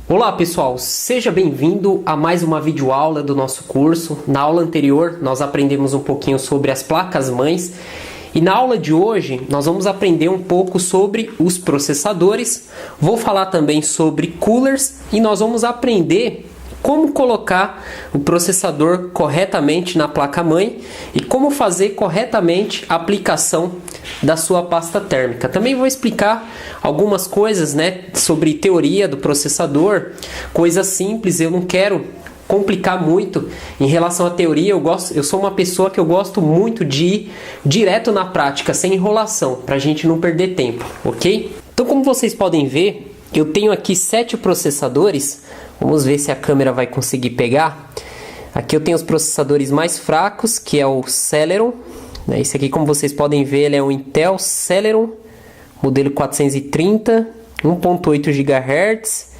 Olá pessoal, seja bem-vindo a mais uma videoaula do nosso curso. Na aula anterior nós aprendemos um pouquinho sobre as placas-mães e na aula de hoje nós vamos aprender um pouco sobre os processadores. Vou falar também sobre coolers e nós vamos aprender como colocar o processador corretamente na placa-mãe e como fazer corretamente a aplicação da sua pasta térmica. Também vou explicar algumas coisas, sobre teoria do processador, coisas simples. Eu não quero complicar muito em relação à teoria. Eu sou uma pessoa que eu gosto muito de ir direto na prática, sem enrolação, para a gente não perder tempo, ok? Então, como vocês podem ver, eu tenho aqui 7 processadores. Vamos ver se a câmera vai conseguir pegar. Aqui eu tenho os processadores mais fracos, que é o Celeron. Esse aqui, como vocês podem ver, ele é um Intel Celeron, modelo 430, 1.8 GHz,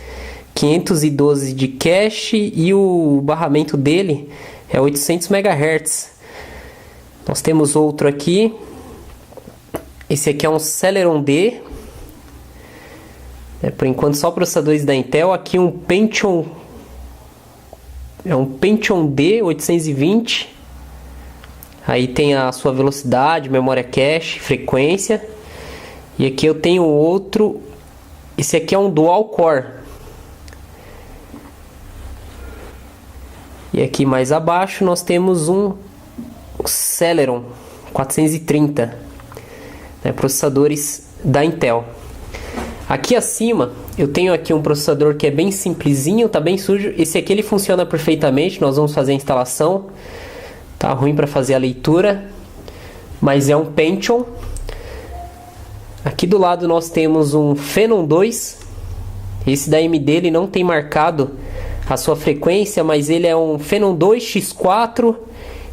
512 de cache e o barramento dele é 800 MHz. Nós temos outro aqui. Esse aqui é um Celeron D. Por enquanto só processadores da Intel. Aqui um Pentium D 820. Aí tem a sua velocidade, memória cache, frequência. E aqui eu tenho outro. Esse aqui é um Dual Core. E aqui mais abaixo nós temos um Celeron 430. Processadores da Intel. Aqui acima eu tenho aqui um processador que é bem simplesinho, tá bem sujo. Esse aqui ele funciona perfeitamente, nós vamos fazer a instalação. Tá ruim para fazer a leitura, mas é um Pentium. Aqui do lado nós temos um Phenom 2. Esse da AMD ele não tem marcado a sua frequência, mas ele é um Phenom 2 X4.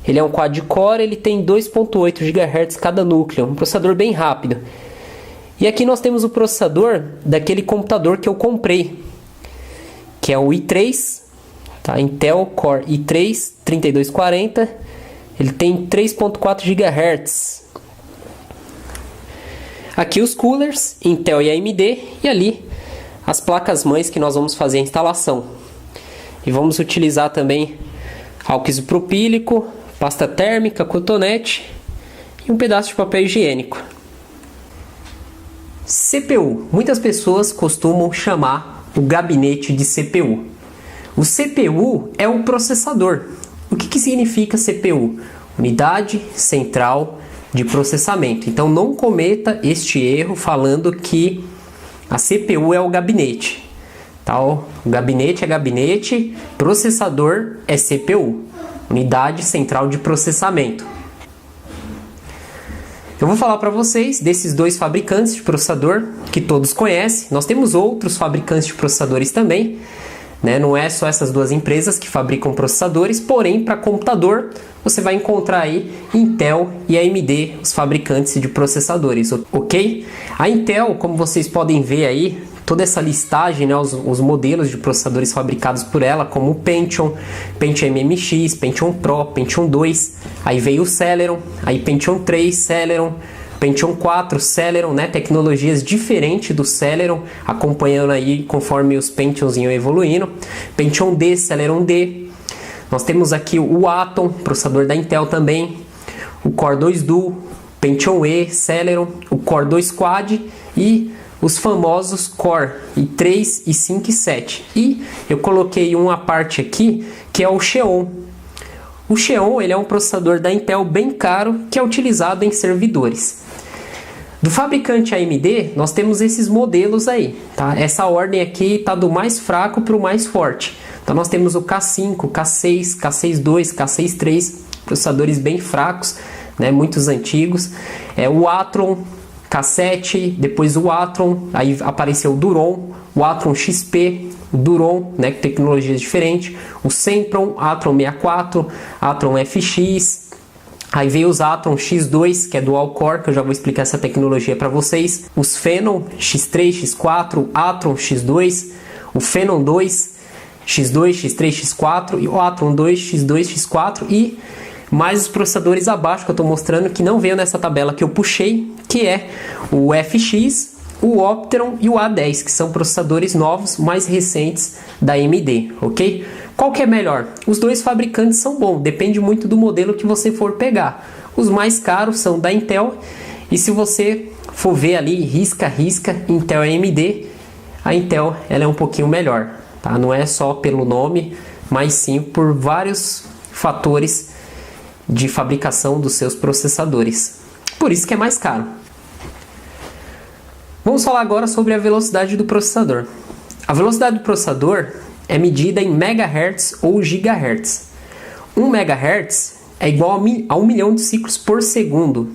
Ele é um quad-core, ele tem 2.8 GHz cada núcleo, um processador bem rápido. E aqui nós temos o processador daquele computador que eu comprei, que é o i3, tá? Intel Core i3 3240. Ele tem 3.4 GHz. Aqui os coolers, Intel e AMD, e ali as placas-mães que nós vamos fazer a instalação. E vamos utilizar também álcool isopropílico, pasta térmica, cotonete e um pedaço de papel higiênico. CPU. Muitas pessoas costumam chamar o gabinete de CPU. O CPU é um processador. O que significa CPU? Unidade Central de Processamento. Então não cometa este erro falando que a CPU é o gabinete. Tá? O gabinete é gabinete, processador é CPU. Unidade Central de Processamento. Eu vou falar para vocês desses dois fabricantes de processador que todos conhecem. Nós temos outros fabricantes de processadores também, Não é só essas duas empresas que fabricam processadores, porém para computador você vai encontrar aí Intel e AMD, os fabricantes de processadores, ok? A Intel, como vocês podem ver aí, toda essa listagem, os modelos de processadores fabricados por ela, como o Pentium, Pentium MMX, Pentium Pro, Pentium 2, aí veio o Celeron, aí Pentium 3, Celeron, Pentium 4, Celeron, tecnologias diferentes do Celeron, acompanhando aí conforme os Pentiums iam evoluindo. Pentium D, Celeron D. Nós temos aqui o Atom, processador da Intel também, o Core 2 Duo, Pentium E, Celeron, o Core 2 Quad e os famosos Core i3, i5 e 7. E eu coloquei uma parte aqui que é o Xeon. O Xeon ele é um processador da Intel bem caro que é utilizado em servidores. Do fabricante AMD, nós temos esses modelos aí, tá? Essa ordem aqui está do mais fraco para o mais forte. Então nós temos o K5, K6, K6-2, K6-3, processadores bem fracos, muitos antigos. O Atron K7, depois o Atron, aí apareceu o Duron, o Atron XP, o Duron, tecnologias diferentes, o Sempron, Atron 64, Atron FX. Aí veio os Atron X2, que é Dual Core, que eu já vou explicar essa tecnologia para vocês. Os Phenom X3, X4, o Atron X2, o Phenom 2, X2, X3, X4 e o Atron 2, X2, X4 e mais os processadores abaixo que eu estou mostrando que não veio nessa tabela que eu puxei, que é o FX, o Opteron e o A10, que são processadores novos, mais recentes da AMD, ok? Qual que é melhor? Os dois fabricantes são bons, depende muito do modelo que você for pegar. Os mais caros são da Intel, e se você for ver ali, risca, Intel e AMD, a Intel ela é um pouquinho melhor, tá? Não é só pelo nome, mas sim por vários fatores de fabricação dos seus processadores. Por isso que é mais caro. Vamos falar agora sobre a velocidade do processador. A velocidade do processador é medida em megahertz ou gigahertz. 1 megahertz é igual a 1 milhão de ciclos por segundo.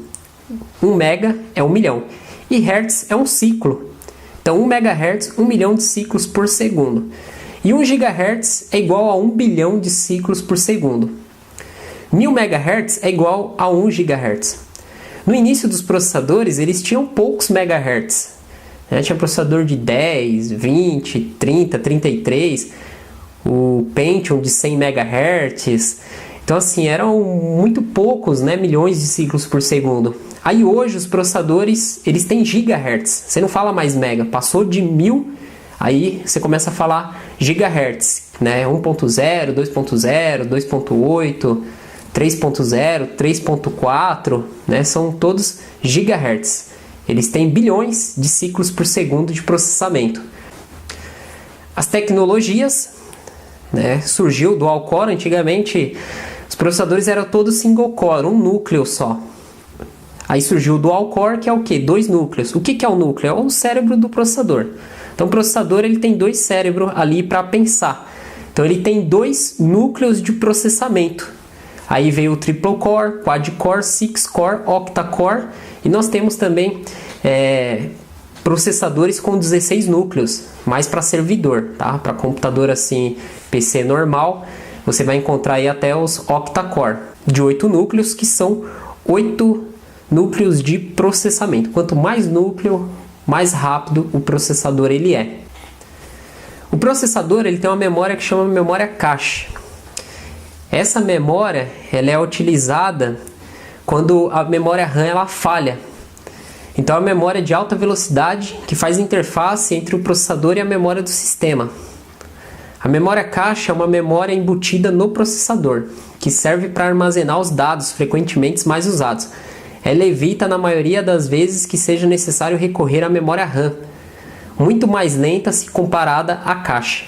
1 mega é 1 milhão. E hertz é um ciclo. Então 1 megahertz, 1 milhão de ciclos por segundo. E 1 gigahertz é igual a 1 bilhão de ciclos por segundo. 1000 megahertz é igual a 1 gigahertz. No início dos processadores, eles tinham poucos megahertz. Tinha processador de 10, 20, 30, 33, o Pentium de 100 MHz. Então assim, eram muito poucos, milhões de ciclos por segundo. Aí hoje os processadores, eles têm gigahertz. Você não fala mais mega, passou de 1000, aí você começa a falar gigahertz, 1.0, 2.0, 2.8, 3.0, 3.4, são todos gigahertz. Eles têm bilhões de ciclos por segundo de processamento. As tecnologias, surgiu dual core. Antigamente os processadores eram todos single core, um núcleo só. Aí surgiu o dual core, que é o quê? 2 núcleos. O que é o núcleo? É o cérebro do processador. Então o processador ele tem 2 cérebros ali para pensar. Então ele tem 2 núcleos de processamento. Aí veio o triple core, quad core, six core, octa core, e nós temos também processadores com 16 núcleos, mais para servidor, tá? Para computador assim, PC normal, você vai encontrar aí até os octa core, de 8 núcleos, que são 8 núcleos de processamento. Quanto mais núcleo, mais rápido o processador ele é. O processador ele tem uma memória que chama memória cache. Essa memória ela é utilizada quando a memória RAM ela falha. Então é a memória de alta velocidade que faz interface entre o processador e a memória do sistema. A memória cache é uma memória embutida no processador, que serve para armazenar os dados frequentemente mais usados. Ela evita na maioria das vezes que seja necessário recorrer à memória RAM, muito mais lenta se comparada à cache.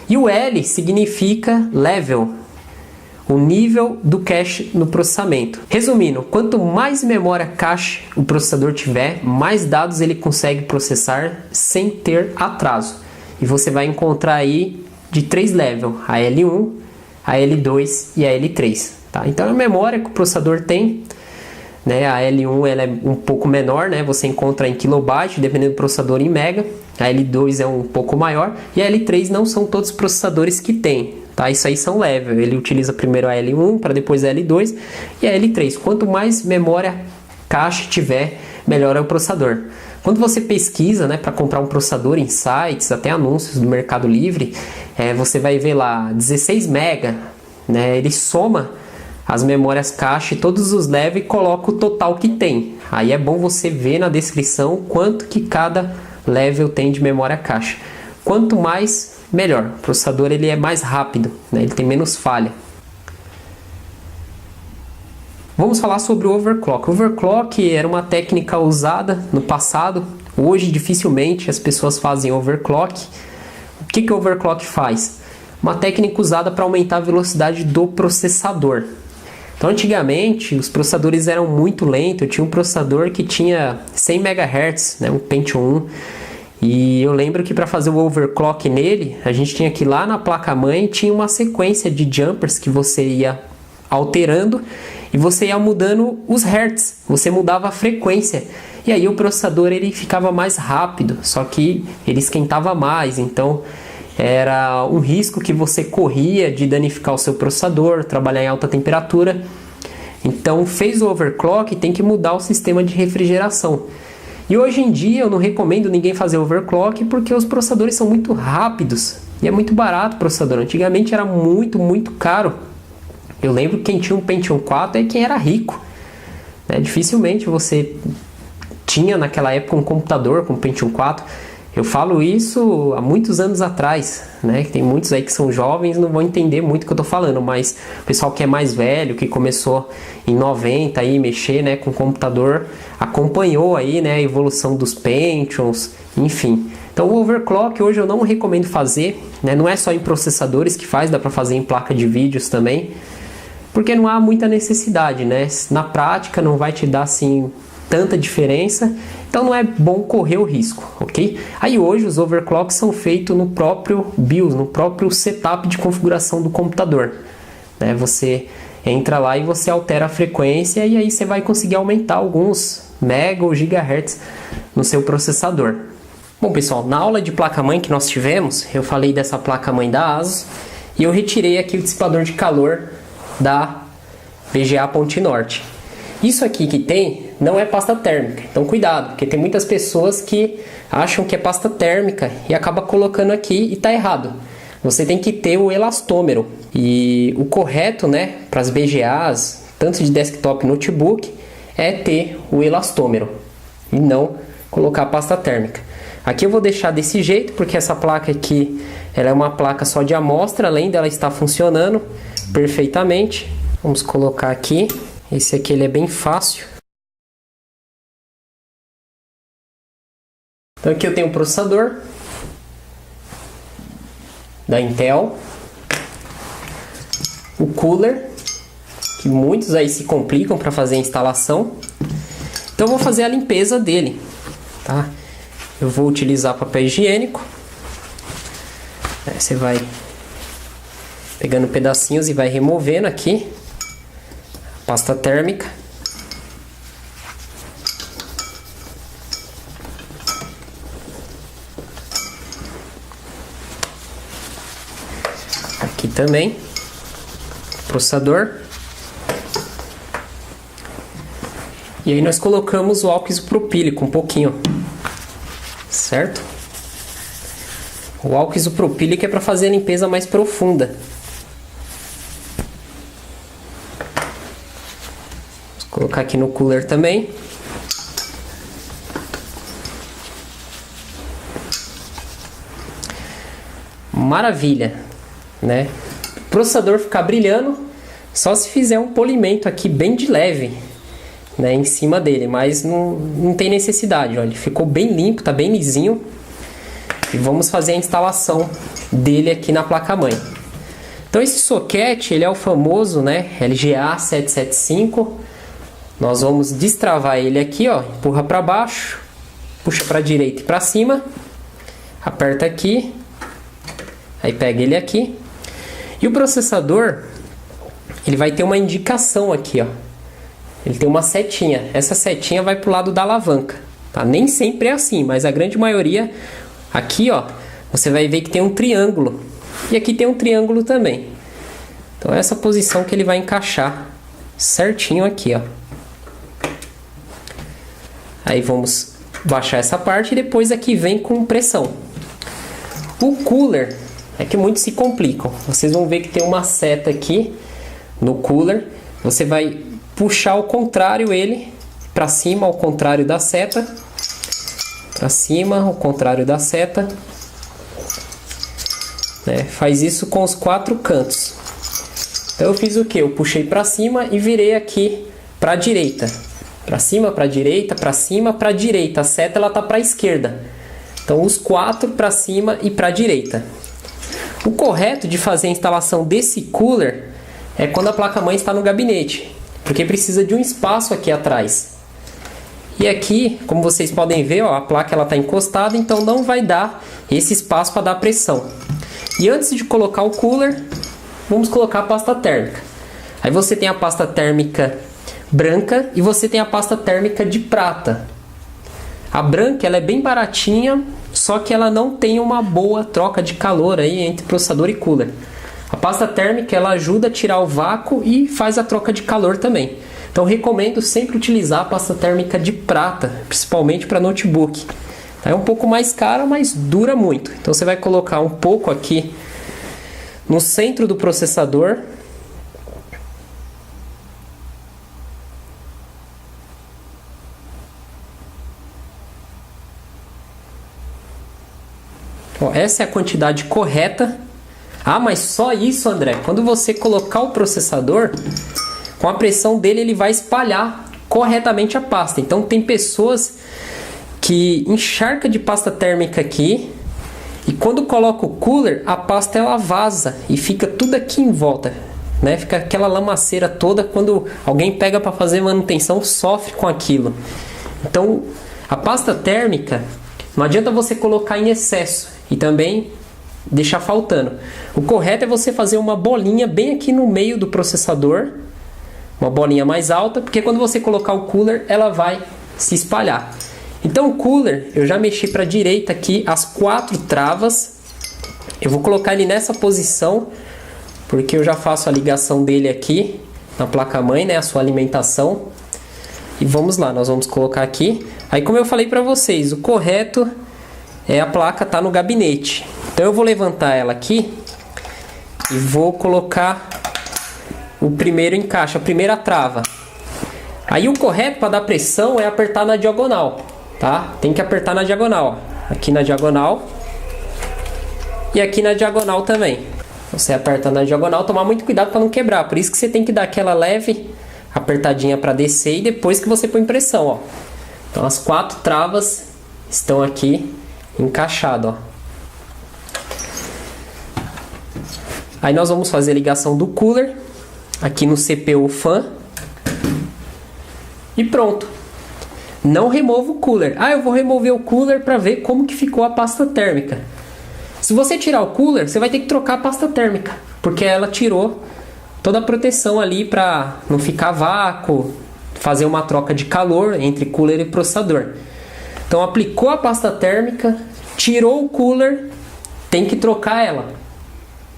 E o L significa level, o nível do cache no processamento. Resumindo, quanto mais memória cache o processador tiver, mais dados ele consegue processar sem ter atraso. E você vai encontrar aí de 3 levels, a L1, a L2 e a L3. Tá? Então a memória que o processador tem, a L1 ela é um pouco menor, você encontra em kilobyte, dependendo do processador em mega. A L2 é um pouco maior e a L3 não são todos os processadores que tem. Tá? Isso aí são level, ele utiliza primeiro a L1 para depois a L2 e a L3. Quanto mais memória cache tiver, melhor é o processador. Quando você pesquisa para comprar um processador em sites, até anúncios do Mercado Livre, você vai ver lá 16 MB, ele soma as memórias cache, todos os levels e coloca o total que tem. Aí é bom você ver na descrição quanto que cada level tem de memória cache. Quanto mais, melhor. O processador ele é mais rápido, ele tem menos falha. Vamos falar sobre o overclock. O overclock era uma técnica usada no passado. Hoje dificilmente as pessoas fazem overclock. O que o overclock faz? Uma técnica usada para aumentar a velocidade do processador. Então antigamente os processadores eram muito lentos. Eu tinha um processador que tinha 100 MHz, um Pentium 1. E eu lembro que para fazer o overclock nele, a gente tinha que ir lá na placa-mãe, tinha uma sequência de jumpers que você ia alterando e você ia mudando os hertz, você mudava a frequência. E aí o processador ele ficava mais rápido, só que ele esquentava mais, então era um risco que você corria de danificar o seu processador, trabalhar em alta temperatura. Então fez o overclock, tem que mudar o sistema de refrigeração. E hoje em dia eu não recomendo ninguém fazer overclock porque os processadores são muito rápidos e é muito barato o processador. Antigamente era muito, muito caro. Eu lembro que quem tinha um Pentium 4 é quem era rico. Dificilmente você tinha naquela época um computador com Pentium 4. Eu falo isso há muitos anos atrás, né? Tem muitos aí que são jovens não vão entender muito o que eu tô falando, mas o pessoal que é mais velho, que começou em 90 aí mexer, né, com computador, acompanhou aí, né, a evolução dos Pentiums, enfim. Então o overclock hoje eu não recomendo fazer, né? Não é só em processadores que faz, dá para fazer em placa de vídeos também, porque não há muita necessidade, né? Na prática não vai te dar assim tanta diferença, então não é bom correr o risco, ok? Aí hoje os overclocks são feitos no próprio BIOS, no próprio setup de configuração do computador, né? Você entra lá e você altera a frequência e aí você vai conseguir aumentar alguns mega ou gigahertz no seu processador. Bom pessoal, na aula de placa-mãe que nós tivemos, eu falei dessa placa-mãe da ASUS e eu retirei aqui o dissipador de calor da VGA Ponte Norte. Isso aqui que tem não é pasta térmica, então cuidado, porque tem muitas pessoas que acham que é pasta térmica e acaba colocando aqui e está errado. Você tem que ter o elastômero e o correto, né, para as VGAs, tanto de desktop e notebook, é ter o elastômero e não colocar pasta térmica. Aqui eu vou deixar desse jeito, porque essa placa aqui ela é uma placa só de amostra, além dela estar funcionando perfeitamente. Vamos colocar aqui. Esse aqui ele é bem fácil. Então aqui eu tenho o processador da Intel, o cooler, que muitos aí se complicam para fazer a instalação. Então eu vou fazer a limpeza dele, tá? Eu vou utilizar papel higiênico. Você vai pegando pedacinhos e vai removendo aqui a pasta térmica. Aqui também processador. E aí nós colocamos o álcool isopropílico um pouquinho, certo? O álcool isopropílico é para fazer a limpeza mais profunda. Vou colocar aqui no cooler também. Maravilha, né? O processador ficar brilhando só se fizer um polimento aqui bem de leve, né, em cima dele, mas não tem necessidade. Olha, ele ficou bem limpo, tá bem lisinho. E vamos fazer a instalação dele aqui na placa-mãe. Então esse soquete, ele é o famoso, né, LGA 775. Nós vamos destravar ele aqui, ó, empurra para baixo, puxa para a direita e para cima, aperta aqui, aí pega ele aqui. E o processador, ele vai ter uma indicação aqui, ó. Ele tem uma setinha. Essa setinha vai pro lado da alavanca, tá? Nem sempre é assim, mas a grande maioria aqui, ó, você vai ver que tem um triângulo. E aqui tem um triângulo também. Então essa posição que ele vai encaixar certinho aqui, ó. Aí vamos baixar essa parte e depois aqui vem com pressão. O cooler é que muitos se complicam. Vocês vão ver que tem uma seta aqui no cooler. Você vai puxar ao contrário ele para cima, ao contrário da seta, para cima, ao contrário da seta, né? Faz isso com os 4 cantos. Então eu fiz o que? Eu puxei para cima e virei aqui para a direita, para cima, para a direita, para cima, para a direita. A seta ela tá para a esquerda. Então os 4 para cima e para a direita. O correto de fazer a instalação desse cooler é quando a placa-mãe está no gabinete, porque precisa de um espaço aqui atrás. E aqui, como vocês podem ver, ó, a placa ela está encostada, então não vai dar esse espaço para dar pressão. E antes de colocar o cooler, vamos colocar a pasta térmica. Aí você tem a pasta térmica branca e você tem a pasta térmica de prata. A branca ela é bem baratinha, só que ela não tem uma boa troca de calor aí entre processador e cooler. A pasta térmica ela ajuda a tirar o vácuo e faz a troca de calor também. Então recomendo sempre utilizar a pasta térmica de prata, principalmente para notebook. É um pouco mais cara, mas dura muito. Então você vai colocar um pouco aqui no centro do processador. Ó, essa é a quantidade correta. Ah, mas só isso, André? Quando você colocar o processador, com a pressão dele ele vai espalhar corretamente a pasta. Então tem pessoas que encharca de pasta térmica aqui e quando coloca o cooler, a pasta ela vaza e fica tudo aqui em volta, né? Fica aquela lamaceira toda. Quando alguém pega para fazer manutenção, sofre com aquilo. Então, a pasta térmica não adianta você colocar em excesso e também deixar faltando. O correto é você fazer uma bolinha bem aqui no meio do processador, uma bolinha mais alta, porque quando você colocar o cooler, ela vai se espalhar. Então o cooler, eu já mexi para a direita aqui as 4 travas. Eu vou colocar ele nessa posição, porque eu já faço a ligação dele aqui na placa-mãe, né, a sua alimentação. E vamos lá, nós vamos colocar aqui. Aí, como eu falei para vocês, o correto é a placa tá no gabinete. Então eu vou levantar ela aqui e vou colocar o primeiro encaixe, a primeira trava. Aí o correto para dar pressão é apertar na diagonal, tá? Tem que apertar na diagonal, ó. Aqui na diagonal e aqui na diagonal também. Você aperta na diagonal, tomar muito cuidado para não quebrar. Por isso que você tem que dar aquela leve apertadinha para descer e depois que você põe pressão, ó. Então as 4 travas estão aqui encaixadas, ó. Aí nós vamos fazer a ligação do cooler aqui no CPU fan. E pronto. Não remova o cooler. Ah, eu vou remover o cooler para ver como que ficou a pasta térmica. Se você tirar o cooler, você vai ter que trocar a pasta térmica, porque ela tirou toda a proteção ali para não ficar vácuo, fazer uma troca de calor entre cooler e processador. Então aplicou a pasta térmica, tirou o cooler, tem que trocar ela,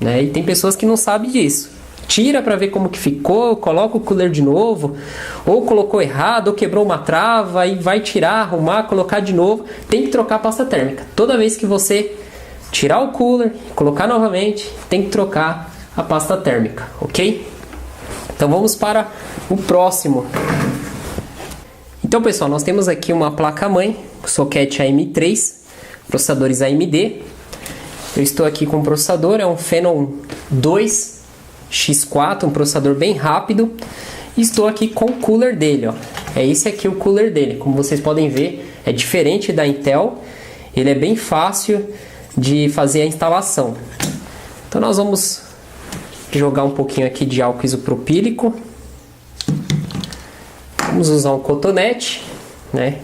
né? E tem pessoas que não sabem disso. Tira para ver como que ficou, coloca o cooler de novo, ou colocou errado, ou quebrou uma trava, e vai tirar, arrumar, colocar de novo. Tem que trocar a pasta térmica. Toda vez que você tirar o cooler, colocar novamente, tem que trocar a pasta térmica, ok? Então vamos para o próximo. Então, pessoal, nós temos aqui uma placa-mãe, socket AM3, processadores AMD. Eu estou aqui com o processador, é um Phenom 2 X4, um processador bem rápido. E estou aqui com o cooler dele, ó. É esse aqui o cooler dele. Como vocês podem ver, é diferente da Intel. Ele é bem fácil de fazer a instalação. Então nós vamos jogar um pouquinho aqui de álcool isopropílico. Vamos usar um cotonete, né?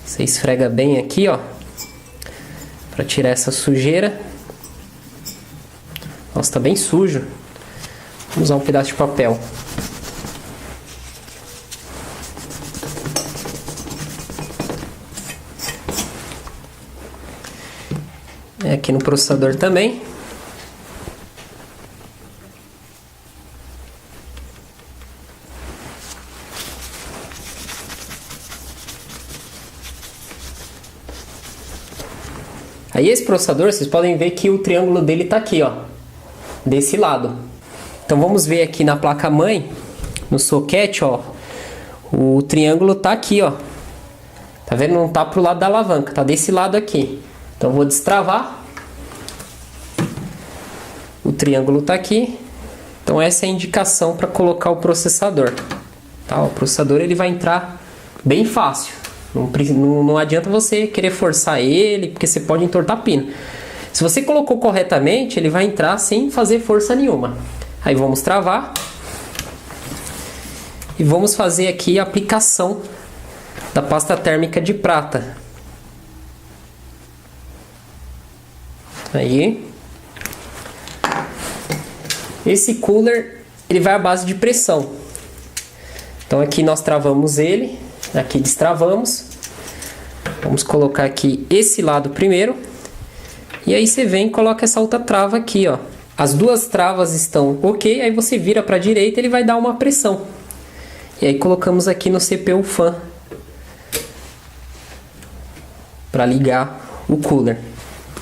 Você esfrega bem aqui, ó, para tirar essa sujeira. Nossa, tá bem sujo. Vamos usar um pedaço de papel. Aqui no processador também. Aí esse processador, vocês podem ver que o triângulo dele tá aqui, ó, desse lado. Então vamos ver aqui na placa-mãe, no socket, ó, o triângulo tá aqui, ó. Tá vendo? Não tá pro lado da alavanca, tá desse lado aqui. Então vou destravar. O triângulo tá aqui. Então essa é a indicação para colocar o processador. Tá? O processador ele vai entrar bem fácil. Não adianta você querer forçar ele, porque você pode entortar a pino. Se você colocou corretamente, ele vai entrar sem fazer força nenhuma. Aí vamos travar. E vamos fazer aqui a aplicação da pasta térmica de prata. Aí. Esse cooler, ele vai à base de pressão. Então aqui nós travamos ele. Aqui destravamos. Vamos colocar aqui esse lado primeiro. E aí você vem e coloca essa outra trava aqui, ó. As duas travas estão ok. Aí você vira para a direita, ele vai dar uma pressão. E aí colocamos aqui no CPU fan para ligar o cooler.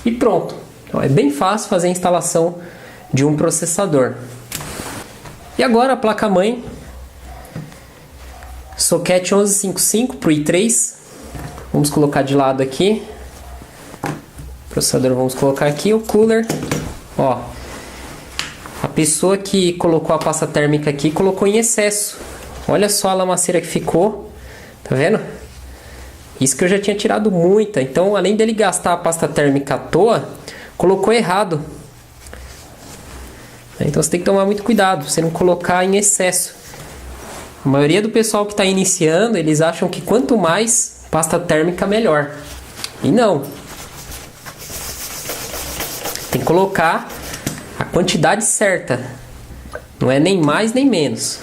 E pronto. Então, é bem fácil fazer a instalação de um processador. E agora a placa-mãe. Socket 1155 para o i3. Vamos colocar de lado aqui. Processador vamos colocar aqui, o cooler, ó. A pessoa que colocou a pasta térmica aqui colocou em excesso. Olha só a lamaceira que ficou, tá vendo? Isso que eu já tinha tirado muita. Então, além dele gastar a pasta térmica à toa, colocou errado. Então você tem que tomar muito cuidado, você não colocar em excesso. A maioria do pessoal que está iniciando, eles acham que quanto mais pasta térmica, melhor. E não. Tem que colocar a quantidade certa. Não é nem mais nem menos.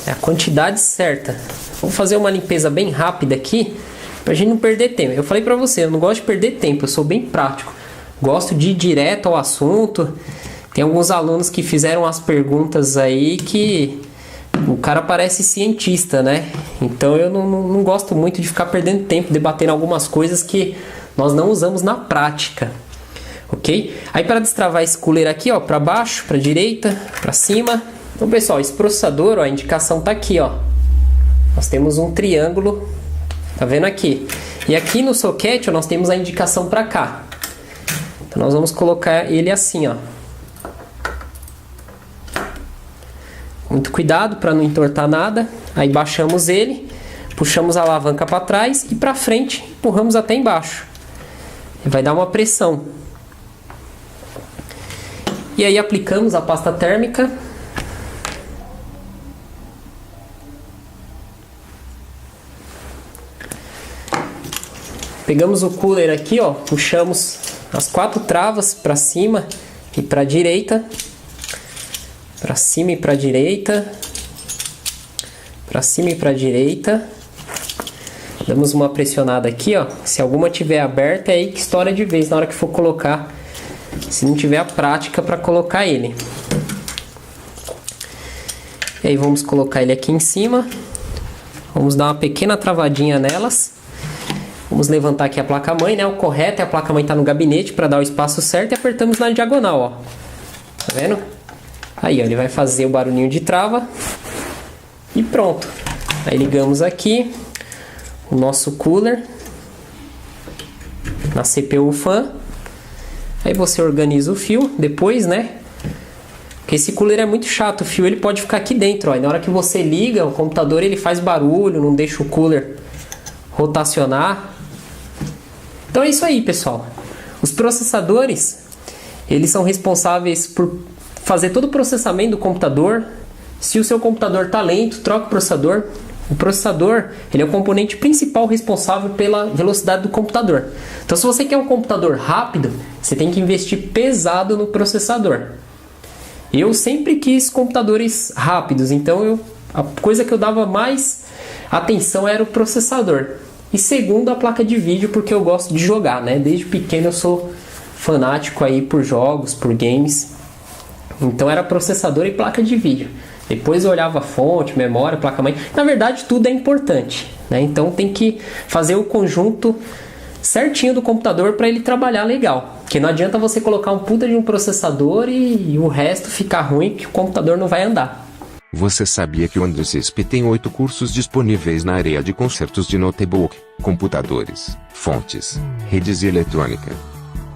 É a quantidade certa. Vou fazer uma limpeza bem rápida aqui, pra gente não perder tempo. Eu falei pra você, eu não gosto de perder tempo, eu sou bem prático. Gosto de ir direto ao assunto. Tem alguns alunos que fizeram as perguntas aí que o cara parece cientista, né? Então eu não gosto muito de ficar perdendo tempo debatendo algumas coisas que nós não usamos na prática. Ok? Aí para destravar esse cooler aqui, ó, para baixo, para direita, para cima. Então, pessoal, esse processador, ó, a indicação tá aqui, ó. Nós temos um triângulo, tá vendo aqui? E aqui no socket, ó, nós temos a indicação para cá. Então nós vamos colocar ele assim, ó. Muito cuidado para não entortar nada. Aí baixamos ele, puxamos a alavanca para trás e para frente, empurramos até embaixo. E vai dar uma pressão. E aí aplicamos a pasta térmica. Pegamos o cooler aqui, ó, puxamos as 4 travas para cima e para a direita. Para cima e para a direita. Para cima e para a direita. Damos uma pressionada aqui, ó. Se alguma tiver aberta, é aí que estoura de vez na hora que for colocar. Se não tiver a prática para colocar ele. E aí vamos colocar ele aqui em cima. Vamos dar uma pequena travadinha nelas. Vamos levantar aqui a placa-mãe, né? O correto é a placa-mãe estar no gabinete para dar o espaço certo e apertamos na diagonal, ó. Tá vendo? Aí, ó, ele vai fazer o barulhinho de trava. E pronto. Aí ligamos aqui o nosso cooler na CPU fan. Aí você organiza o fio depois, né? Porque esse cooler é muito chato, o fio ele pode ficar aqui dentro, ó. E na hora que você liga o computador, ele faz barulho, não deixa o cooler rotacionar. Então é isso aí, pessoal. Os processadores, eles são responsáveis por fazer todo o processamento do computador. Se o seu computador está lento, troca o processador. O processador, ele é o componente principal responsável pela velocidade do computador. Então, se você quer um computador rápido, você tem que investir pesado no processador. Eu sempre quis computadores rápidos, então a coisa que eu dava mais atenção era o processador. E segundo, a placa de vídeo, porque eu gosto de jogar, né? Desde pequeno eu sou fanático aí por jogos, por games. Então era processador e placa de vídeo. Depois eu olhava a fonte, memória, placa-mãe. Na verdade, tudo é importante, né? Então tem que fazer o conjunto certinho do computador para ele trabalhar legal. Porque não adianta você colocar um puta de um processador e o resto ficar ruim, que o computador não vai andar. Você sabia que o Andresisp tem 8 cursos disponíveis na área de consertos de notebook, computadores, fontes, redes e eletrônica?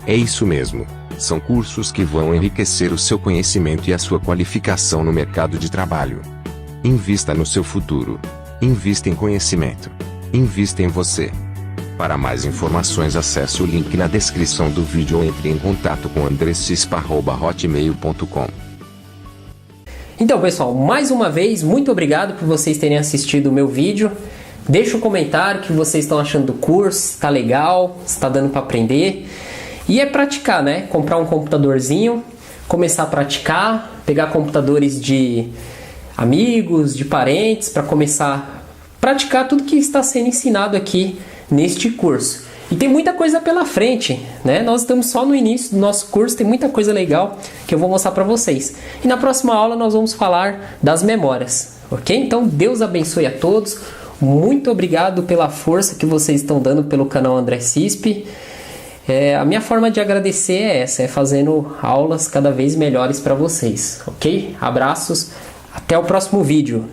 É isso mesmo. São cursos que vão enriquecer o seu conhecimento e a sua qualificação no mercado de trabalho. Invista no seu futuro. Invista em conhecimento. Invista em você. Para mais informações, acesse o link na descrição do vídeo ou entre em contato com andresispa@hotmail.com. Então, pessoal, mais uma vez, muito obrigado por vocês terem assistido o meu vídeo. Deixa um comentário o que vocês estão achando do curso, se está legal, se está dando para aprender. E é praticar, né? Comprar um computadorzinho, começar a praticar, pegar computadores de amigos, de parentes, para começar a praticar tudo que está sendo ensinado aqui neste curso. E tem muita coisa pela frente, né? Nós estamos só no início do nosso curso, tem muita coisa legal que eu vou mostrar para vocês. E na próxima aula nós vamos falar das memórias, ok? Então Deus abençoe a todos, muito obrigado pela força que vocês estão dando pelo canal Andresisp. A minha forma de agradecer é essa, é fazendo aulas cada vez melhores para vocês, ok? Abraços, até o próximo vídeo.